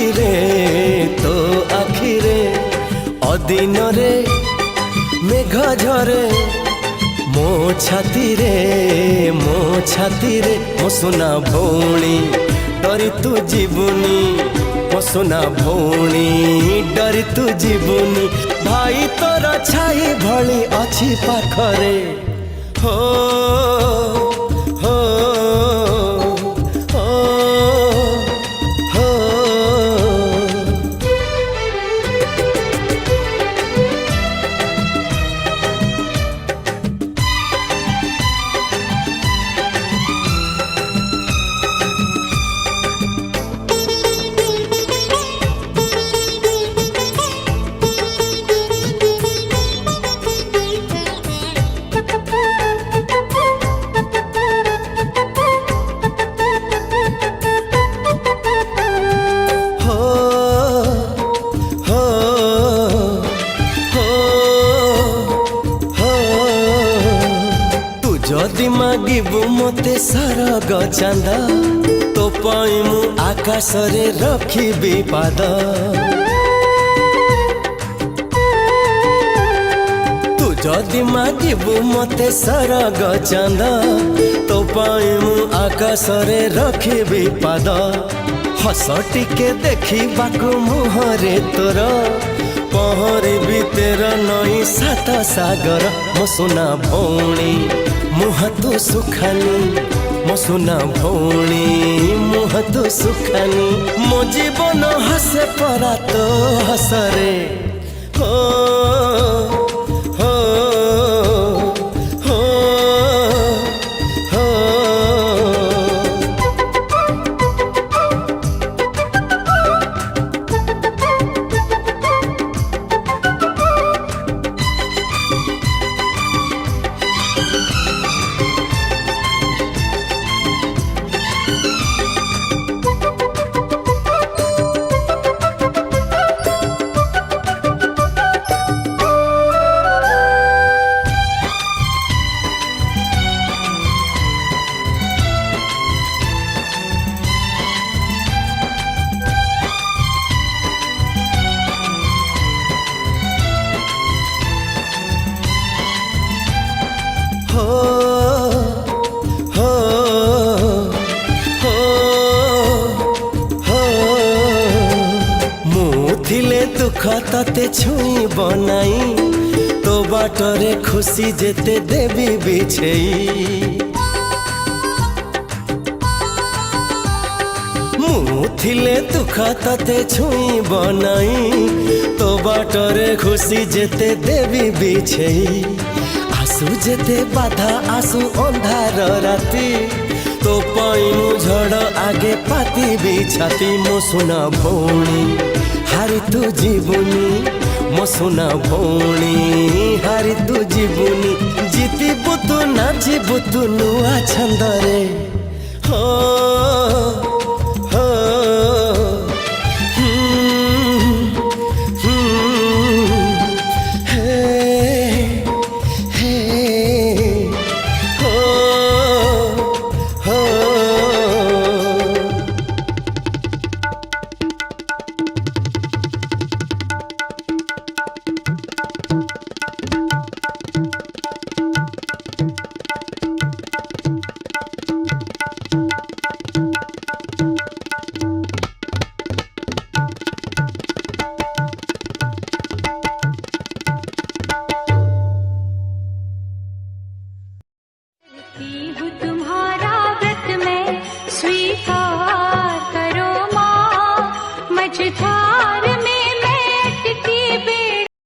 ଆଖିରେ ତୋ ଆଖିରେ ଅଦିନରେ ମେଘ ଝରେ ମୋ ଛାତିରେ ମୋ ସୁନା ଭଉଣୀ ଡରି ତୁ ଯିବୁନି ମୋ ସୁନା ଭଉଣୀ ଡରି ତୁ ଯିବୁନି ଭାଇ ତୋର ଛାଇ ଭଳି ଅଛି ପାଖରେ हो हो हो हो जदि मागिबु मते सरग चांदा तो पाई मु आकाश रे रखिबी पाद तू जदि मागिबु मते सरग चांदा तो पाई मु आकाश रे रखिबी पाद हस टिके देखिबाकु मुहरे तोर पहरिबी तेर नई सात सागर मो सुना भौणी मुह तो सुखानी मो सुना भौणी मुह तो सुखानी मो जीवन हसे परा तो हसरे हो हो हो हो हो हो हो मु थिले दुख तते छुई बनाई तो बाटरे खुशी जेते देवी बिछेई मु थिले दुख तते छुई बनाई तो बाटरे खुशी जेते देवी बिछेई आसु जेते बाधा आसु अंधार राती तो पाइनु झड़ आगे पाती बिछाती मो सुना भौणी हारी तू जीवनी मो सुना भौणी हारी तू जीवनी जीती बुतु ना जीवतु नुआ छंदरे हो